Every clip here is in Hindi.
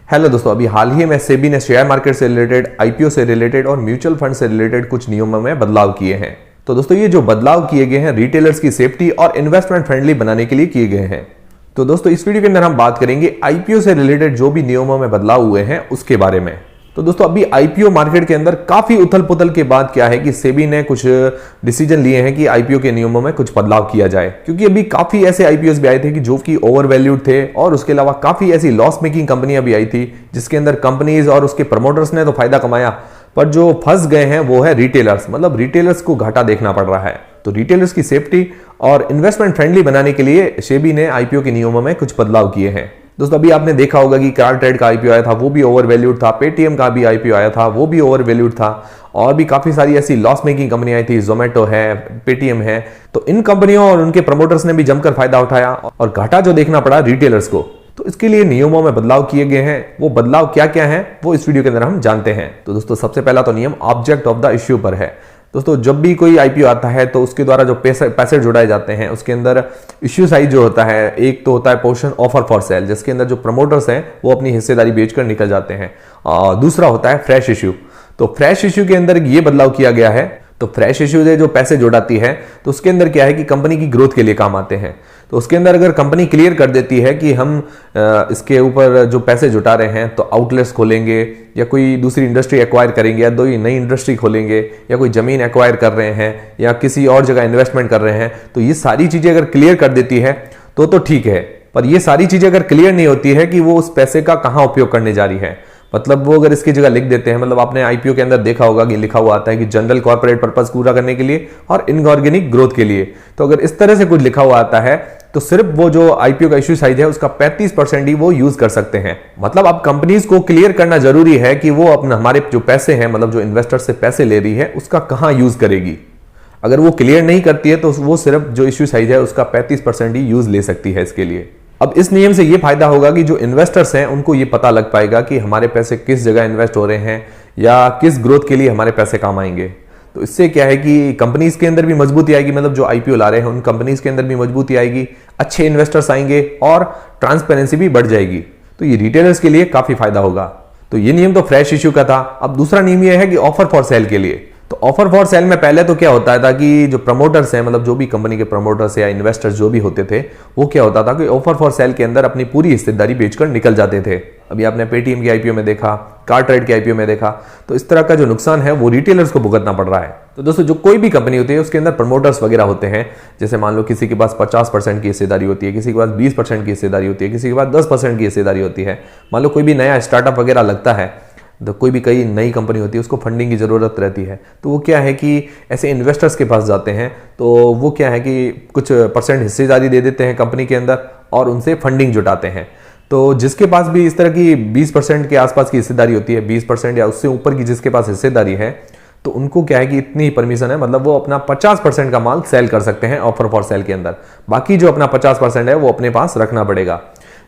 हेलो दोस्तों, अभी हाल ही में सेबी ने शेयर मार्केट से रिलेटेड, आईपीओ से रिलेटेड और म्यूचुअल फंड से रिलेटेड कुछ नियमों में बदलाव किए हैं। तो दोस्तों ये जो बदलाव किए गए हैं रिटेलर्स की सेफ्टी और इन्वेस्टमेंट फ्रेंडली बनाने के लिए किए गए हैं। तो दोस्तों इस वीडियो के अंदर हम बात करेंगे आईपीओ से रिलेटेड जो भी नियमों में बदलाव हुए हैं उसके बारे में। तो दोस्तों अभी आईपीओ मार्केट के अंदर काफी उथल पुथल के बाद क्या है कि सेबी ने कुछ डिसीजन लिए हैं कि आईपीओ के नियमों में कुछ बदलाव किया जाए, क्योंकि अभी काफी ऐसे आईपीओस भी आए थे कि जो कि ओवर वैल्यूड थे और उसके अलावा काफी ऐसी लॉस मेकिंग कंपनियां भी आई थी जिसके अंदर कंपनीज और उसके प्रमोटर्स ने तो फायदा कमाया, पर जो फंस गए हैं वो है रिटेलर्स। मतलब रिटेलर्स को घाटा देखना पड़ रहा है। तो रिटेलर्स की सेफ्टी और इन्वेस्टमेंट फ्रेंडली बनाने के लिए सेबी ने आईपीओ के नियमों में कुछ बदलाव किए हैं। दोस्तों अभी आपने देखा होगा कि कार्टरेड का आईपीओ आया था, वो भी ओवर वैल्यूड था। पेटीएम का भी आईपीओ आया था, वो भी ओवर वैल्यूड था। और भी काफी सारी ऐसी लॉस मेकिंग कंपनी आई थी, जोमेटो है, पेटीएम है। तो इन कंपनियों और उनके प्रमोटर्स ने भी जमकर फायदा उठाया और घाटा जो देखना पड़ा रिटेलर्स को। तो इसके लिए नियमों में बदलाव किए गए हैं। वो बदलाव क्या क्या है वो इस वीडियो के अंदर हम जानते हैं। तो दोस्तों सबसे पहला तो नियम ऑब्जेक्ट ऑफ द इश्यू पर है। दोस्तों जब भी कोई आईपीओ आता है तो उसके द्वारा जो पैसे जुड़ाए जाते हैं उसके अंदर इश्यू साइज जो होता है, एक तो होता है पोर्शन ऑफर फॉर सेल, जिसके अंदर जो प्रमोटर्स हैं वो अपनी हिस्सेदारी बेचकर निकल जाते हैं। और दूसरा होता है फ्रेश इश्यू। तो फ्रेश इश्यू के अंदर ये बदलाव किया गया है। तो फ्रेश इश्यू से जो पैसे जुड़ाती है तो उसके अंदर क्या है कि कंपनी की ग्रोथ के लिए काम आते हैं। तो उसके अंदर अगर कंपनी क्लियर कर देती है कि हम इसके ऊपर जो पैसे जुटा रहे हैं तो आउटलेट्स खोलेंगे या कोई दूसरी इंडस्ट्री एक्वायर करेंगे या कोई नई इंडस्ट्री खोलेंगे या कोई जमीन एक्वायर कर रहे हैं या किसी और जगह इन्वेस्टमेंट कर रहे हैं, तो ये सारी चीजें अगर क्लियर कर देती है तो ठीक है। पर ये सारी चीजें अगर क्लियर नहीं होती है कि वो उस पैसे का कहां उपयोग करने जा रही है, मतलब वो अगर इसकी जगह लिख देते हैं, मतलब आपने आईपीओ के अंदर देखा होगा कि लिखा हुआ आता है कि जनरल कॉर्पोरेट पर्पस पूरा करने के लिए और इनऑर्गेनिक ग्रोथ के लिए। तो अगर इस तरह से कुछ लिखा हुआ आता है तो सिर्फ वो जो आईपीओ का इश्यू साइज है उसका 35% ही वो यूज कर सकते हैं। मतलब अब कंपनीज को क्लियर करना जरूरी है कि वो अपना हमारे जो पैसे हैं, मतलब जो इन्वेस्टर से पैसे ले रही है उसका कहां यूज करेगी। अगर वो क्लियर नहीं करती है तो वो सिर्फ जो इश्यू साइज है उसका 35% ही यूज ले सकती है इसके लिए। अब इस नियम से ये फायदा होगा कि जो इन्वेस्टर्स हैं उनको ये पता लग पाएगा कि हमारे पैसे किस जगह इन्वेस्ट हो रहे हैं या किस ग्रोथ के लिए हमारे पैसे काम आएंगे। तो इससे क्या है कि कंपनीज के अंदर भी मजबूती आएगी, मतलब जो आईपीओ ला रहे हैं उन कंपनीज के अंदर भी मजबूती आएगी, अच्छे इन्वेस्टर्स आएंगे और ट्रांसपेरेंसी भी बढ़ जाएगी। तो ये रिटेलर्स के लिए काफी फायदा होगा। तो ये नियम तो फ्रेश इश्यू का था। अब दूसरा नियम यह है कि ऑफर फॉर सेल के लिए। तो ऑफर फॉर सेल में पहले तो क्या होता था कि जो प्रमोटर्स हैं, मतलब जो भी कंपनी के प्रमोटर्स या इन्वेस्टर्स जो भी होते थे, वो क्या होता था कि ऑफर फॉर सेल के अंदर अपनी पूरी हिस्सेदारी बेचकर निकल जाते थे। अभी आपने पेटीएम के आईपीओ में देखा, कार्टरेड के आईपीओ में देखा। तो इस तरह का जो नुकसान है वो रिटेलर्स को भुगतना पड़ रहा है। तो दोस्तों जो कोई भी कंपनी होती है उसके अंदर प्रमोटर्स वगैरह होते हैं। जैसे मान लो किसी के पास 50% की हिस्सेदारी होती है, किसी के पास 20% की हिस्सेदारी होती है, किसी के पास 10% की हिस्सेदारी होती है। मान लो कोई भी नया स्टार्टअप वगैरह लगता है, तो कोई भी कई नई कंपनी होती है, उसको फंडिंग की जरूरत रहती है। तो वो क्या है कि ऐसे इन्वेस्टर्स के पास जाते हैं, तो वो क्या है कि कुछ परसेंट हिस्सेदारी दे देते हैं कंपनी के अंदर और उनसे फंडिंग जुटाते हैं। तो जिसके पास भी इस तरह की 20% के आसपास की हिस्सेदारी होती है, 20% या उससे ऊपर की जिसके पास हिस्सेदारी है, तो उनको क्या है कि इतनी परमिशन है, मतलब वो अपना 50% का माल सेल कर सकते हैं ऑफर फॉर सेल के अंदर। बाकी जो अपना 50% है वो अपने पास रखना पड़ेगा।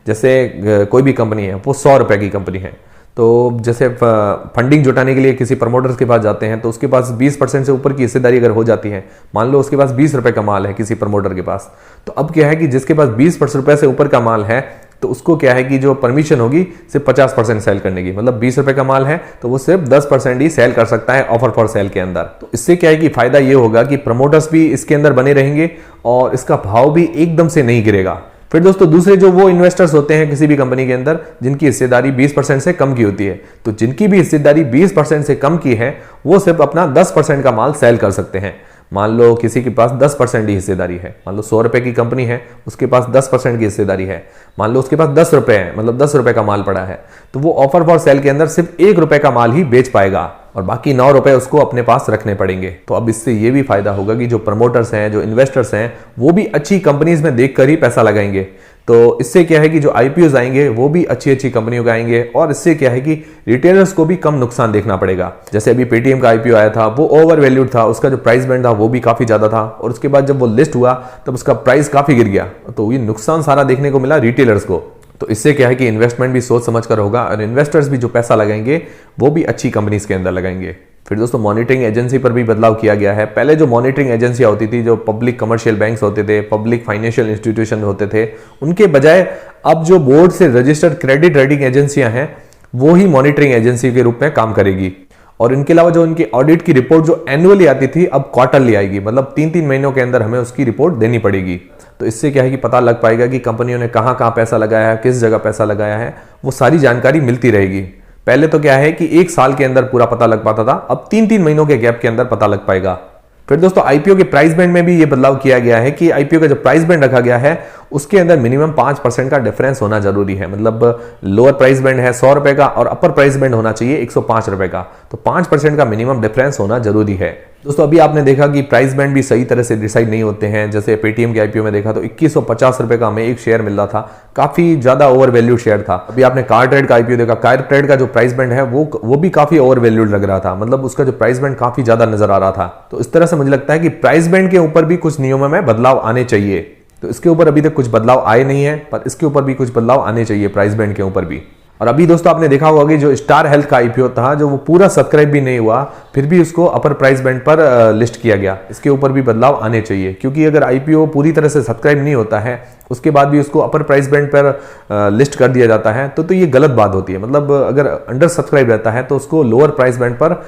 जैसे कोई भी कंपनी है वो 100 रुपए की कंपनी है, तो जैसे फंडिंग जुटाने के लिए किसी प्रमोटर्स के पास जाते हैं तो उसके पास 20% से ऊपर की हिस्सेदारी अगर हो जाती है, मान लो उसके पास 20 रुपए का माल है किसी प्रमोटर के पास, तो अब क्या है कि जिसके पास 20 रुपए से ऊपर का माल है तो उसको क्या है कि जो परमिशन होगी सिर्फ 50% सेल करने की। मतलब 20 रुपए का माल है तो वो सिर्फ 10% ही सेल कर सकता है ऑफर फॉर सेल के अंदर। तो इससे क्या है कि फायदा ये होगा कि प्रमोटर्स भी इसके अंदर बने रहेंगे और इसका भाव भी एकदम से नहीं गिरेगा। फिर दोस्तों दूसरे जो वो इन्वेस्टर्स होते हैं किसी भी कंपनी के अंदर जिनकी हिस्सेदारी 20% से कम की होती है, तो जिनकी भी हिस्सेदारी 20% से कम की है वो सिर्फ अपना 10% का माल सेल कर सकते हैं। मान लो किसी के पास 10% की हिस्सेदारी है, मान लो 100 रुपए की कंपनी है, उसके पास 10% की हिस्सेदारी है, मान लो उसके पास 10 रुपए है, मतलब 10 रुपए का माल पड़ा है, तो वो ऑफर फॉर सेल के अंदर सिर्फ 1 रुपए का माल ही बेच पाएगा और बाकी 9 रुपए उसको अपने पास रखने पड़ेंगे। तो अब इससे ये भी फायदा होगा कि जो प्रमोटर्स हैं, जो इन्वेस्टर्स हैं, वो भी अच्छी कंपनीज में देखकर ही पैसा लगाएंगे। तो इससे क्या है कि जो आईपीओज आएंगे वो भी अच्छी अच्छी कंपनियों के आएंगे और इससे क्या है कि रिटेलर्स को भी कम नुकसान देखना पड़ेगा। जैसे अभी पेटीएम का आईपीओ आया था वो ओवर वैल्यूड था, उसका जो प्राइस बैंड था वो भी काफी ज्यादा था और उसके बाद जब वो लिस्ट हुआ तब उसका प्राइस काफी गिर गया। तो ये नुकसान सारा देखने को मिला रिटेलर्स को। तो इससे क्या है कि इन्वेस्टमेंट भी सोच समझ कर होगा और इन्वेस्टर्स भी जो पैसा लगाएंगे वो भी अच्छी कंपनीज के अंदर लगाएंगे। फिर दोस्तों मॉनिटरिंग एजेंसी पर भी बदलाव किया गया है। पहले जो मॉनिटरिंग एजेंसियां होती थी, जो पब्लिक कमर्शियल बैंक्स होते थे, पब्लिक फाइनेंशियल इंस्टीट्यूशन होते थे, उनके बजाय अब जो बोर्ड से रजिस्टर्ड क्रेडिट रेटिंग एजेंसियां हैं वो ही मॉनिटरिंग एजेंसी के रूप में काम करेगी। और इनके अलावा जो इनकी ऑडिट की रिपोर्ट जो एनुअली आती थी अब क्वार्टरली आएगी, मतलब 3-3 महीनों के अंदर हमें उसकी रिपोर्ट देनी पड़ेगी। तो इससे क्या है कि पता लग पाएगा कि कंपनियों ने कहाँ कहाँ पैसा लगाया है, किस जगह पैसा लगाया है, वो सारी जानकारी मिलती रहेगी। पहले तो क्या है कि 1 साल के अंदर पूरा पता लग पाता था, अब 3-3 महीनों के गैप के अंदर पता लग पाएगा। फिर दोस्तों आईपीओ के प्राइस बैंड में भी ये बदलाव किया गया है कि आईपीओ का जो प्राइस बैंड रखा गया है उसके अंदर मिनिमम 5% का डिफरेंस होना जरूरी है। मतलब लोअर प्राइस बैंड है 100 रुपए का और अपर प्राइस बैंड होना चाहिए 105 रुपए का, तो 5% का मिनिमम डिफरेंस होना जरूरी है। दोस्तों अभी आपने देखा कि प्राइस बैंड भी सही तरह से डिसाइड नहीं होते हैं। जैसे पेटीएम के आईपीओ में देखा तो 2150 रुपए का हमें एक शेयर मिल रहा था, काफी ज्यादा ओवर वैल्यूड शेयर था। अभी आपने कार ट्रेड का आईपीओ देखा, कार ट्रेड का जो प्राइस बैंड है वो भी काफी ओवर वैल्यूड लग रहा था, मतलब उसका जो प्राइस बैंड काफी ज्यादा नजर आ रहा था। तो इस तरह से मुझे लगता है कि प्राइस बैंड के ऊपर भी कुछ नियमों में बदलाव आने चाहिए। तो इसके ऊपर अभी तक कुछ बदलाव आए नहीं है, पर इसके ऊपर भी कुछ बदलाव आने चाहिए, प्राइस बैंड के ऊपर भी। और अभी दोस्तों आपने देखा होगा कि जो स्टार हेल्थ का आईपीओ था, जो वो पूरा सब्सक्राइब भी नहीं हुआ, फिर भी उसको अपर प्राइस बैंड पर लिस्ट किया गया। इसके ऊपर भी बदलाव आने चाहिए, क्योंकि अगर आईपीओ पूरी तरह से सब्सक्राइब नहीं होता है उसके बाद भी उसको अपर प्राइस बैंड पर लिस्ट कर दिया जाता है तो ये गलत बात होती है। मतलब अगर अंडर सब्सक्राइब रहता है तो उसको लोअर प्राइस बैंड पर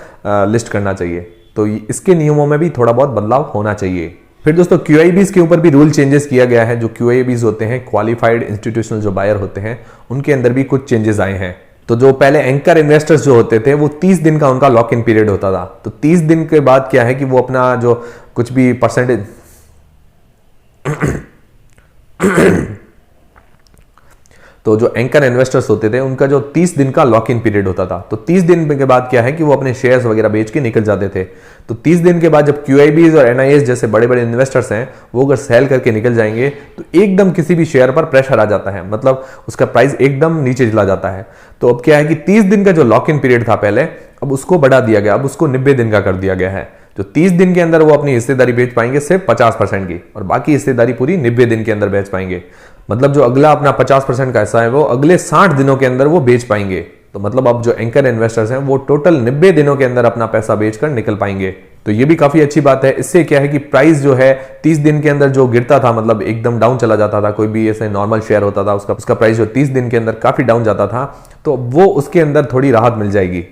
लिस्ट करना चाहिए। तो इसके नियमों में भी थोड़ा बहुत बदलाव होना चाहिए। फिर दोस्तों QIBs के ऊपर भी रूल चेंजेस किया गया है। जो QIBs होते हैं, क्वालिफाइड इंस्टीट्यूशनल जो बायर होते हैं, उनके अंदर भी कुछ चेंजेस आए हैं। तो जो पहले एंकर इन्वेस्टर्स जो होते थे वो 30 दिन का उनका लॉक इन पीरियड होता था। तो 30 दिन के बाद क्या है कि वो अपना जो कुछ भी परसेंटेज तो जो एंकर इन्वेस्टर्स होते थे उनका जो 30 दिन का लॉक इन पीरियड होता था, तो 30 दिन के बाद क्या है कि वो अपने शेयर्स वगैरह बेच के निकल जाते थे। तो 30 दिन के बाद जब QIBs और NIS जैसे बड़े बड़े इन्वेस्टर्स हैं वो अगर सेल करके निकल जाएंगे तो एकदम किसी भी शेयर पर प्रेशर आ जाता है, मतलब उसका प्राइस एकदम नीचे चला जाता है। तो अब क्या है कि 30 दिन का जो लॉक इन पीरियड था पहले, अब उसको बढ़ा दिया गया, अब उसको 90 दिन का कर दिया गया है। जो 30 दिन के अंदर वो अपनी हिस्सेदारी बेच पाएंगे सिर्फ 50% की, और बाकी हिस्सेदारी पूरी 90 दिन के अंदर बेच पाएंगे। मतलब जो अगला अपना 50% का हिस्सा है वो अगले 60 दिनों के अंदर वो बेच पाएंगे। तो मतलब अब जो एंकर इन्वेस्टर्स हैं वो टोटल 90 दिनों के अंदर अपना पैसा बेचकर निकल पाएंगे। तो ये भी काफी अच्छी बात है। इससे क्या है कि प्राइस जो है 30 दिन के अंदर जो गिरता था, मतलब एकदम डाउन चला जाता था, कोई भी ऐसे नॉर्मल शेयर होता था उसका प्राइस जो 30 दिन के अंदर काफी डाउन जाता था, तो वो उसके अंदर थोड़ी राहत मिल जाएगी।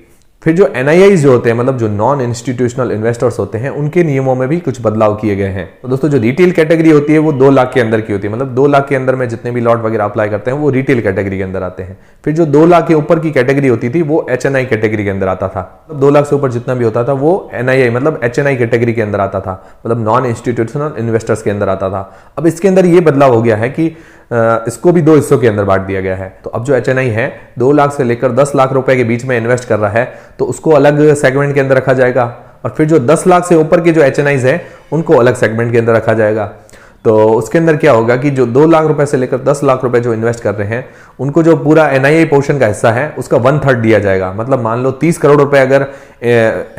फिर जो NIIs जो होते हैं, मतलब जो नॉन इंस्टीट्यूशनल इन्वेस्टर्स होते हैं, उनके नियमों में भी कुछ बदलाव किए गए हैं। तो दोस्तों जो रिटेल कैटेगरी होती है वो 2 लाख के अंदर की होती है, मतलब 2 लाख के अंदर में जितने भी लॉट वगैरह अप्लाई करते हैं वो रिटेल कैटेगरी के अंदर आते हैं। फिर जो 2 लाख के ऊपर की कैटेगरी होती थी वो HNI कैटेगरी के अंदर आता था। मतलब 2 लाख से ऊपर जितना भी होता था वो NII मतलब HNI कैटेगरी के अंदर आता था, मतलब नॉन इंस्टीट्यूशनल इन्वेस्टर्स के अंदर आता था। अब इसके अंदर ये बदलाव हो गया है कि इसको भी 2 हिस्सों के अंदर बांट दिया गया है। तो अब जो HNI है 2 लाख से लेकर 10 लाख रुपए के बीच में इन्वेस्ट कर रहा है तो उसको अलग सेगमेंट के अंदर रखा जाएगा, और फिर जो 10 लाख से ऊपर के जो HNIs है उनको अलग सेगमेंट के अंदर रखा जाएगा। तो उसके अंदर क्या होगा कि जो 2 लाख रुपए से लेकर 10 लाख रुपए जो इन्वेस्ट कर रहे हैं उनको जो पूरा NII पोर्शन का हिस्सा है उसका 1/3 दिया जाएगा। मतलब मान लो 30 करोड़ रुपए अगर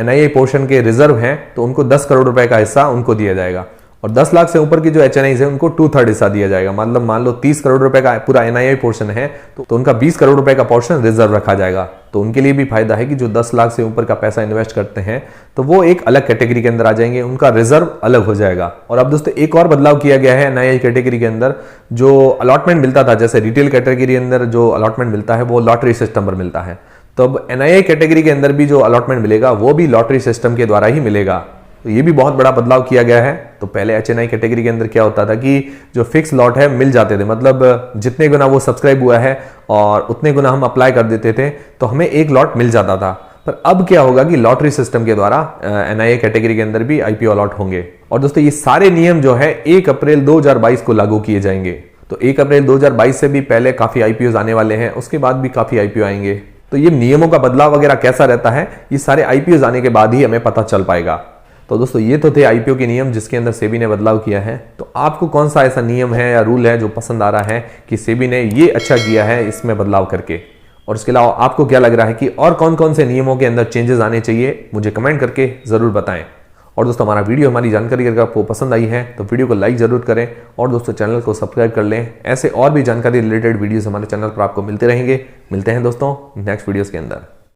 NII पोर्शन के रिजर्व हैं तो उनको 10 करोड़ रुपए का हिस्सा उनको दिया जाएगा, और 10 लाख से ऊपर की जो HNIs है उनको 2/3 हिस्सा दिया जाएगा। मतलब मान लो 30 करोड़ रुपए का पूरा NII पोर्शन है तो उनका 20 करोड़ रुपए का पोर्शन रिजर्व रखा जाएगा। तो उनके लिए भी फायदा है कि जो 10 लाख से ऊपर का पैसा इन्वेस्ट करते हैं तो वो एक अलग कैटेगरी के अंदर आ जाएंगे, उनका रिजर्व अलग हो जाएगा। और अब दोस्तों एक और बदलाव किया गया है NII कैटेगरी के अंदर। जो अलॉटमेंट मिलता था, जैसे रिटेल कैटेगरी के अंदर जो अलॉटमेंट मिलता है वो लॉटरी सिस्टम पर मिलता है, तो अब NII कैटेगरी के अंदर भी जो अलॉटमेंट मिलेगा वो भी लॉटरी सिस्टम के द्वारा ही मिलेगा। तो ये भी बहुत बड़ा बदलाव किया गया है। तो पहले HNI कैटेगरी के अंदर क्या होता था कि जो फिक्स लॉट है मिल जाते थे, मतलब जितने गुना वो सब्सक्राइब हुआ है और उतने गुना हम अप्लाई कर देते थे तो हमें एक लॉट मिल जाता था। पर अब क्या होगा कि लॉटरी सिस्टम के द्वारा NII कैटेगरी के अंदर भी IPO अलॉट होंगे। और दोस्तों ये सारे नियम जो है 1 अप्रैल 2022 को लागू किए जाएंगे। तो 1 अप्रैल 2022 से भी पहले काफी IPOs आने वाले हैं, उसके बाद भी काफी IPO आएंगे। तो ये नियमों का बदलाव वगैरह कैसा रहता है ये सारे IPOs आने के बाद ही हमें पता चल पाएगा। तो दोस्तों ये तो थे IPO के नियम जिसके अंदर सेबी ने बदलाव किया है। तो आपको कौन सा ऐसा नियम है या रूल है जो पसंद आ रहा है कि सेबी ने ये अच्छा किया है इसमें बदलाव करके, और इसके अलावा आपको क्या लग रहा है कि और कौन कौन से नियमों के अंदर चेंजेस आने चाहिए, मुझे कमेंट करके जरूर बताएं। और दोस्तों हमारा वीडियो, हमारी जानकारी अगर आपको पसंद आई है तो वीडियो को लाइक जरूर करें, और दोस्तों चैनल को सब्सक्राइब कर लें। ऐसे और भी जानकारी रिलेटेड वीडियोस हमारे चैनल पर आपको मिलते रहेंगे। मिलते हैं दोस्तों नेक्स्ट वीडियोस के अंदर।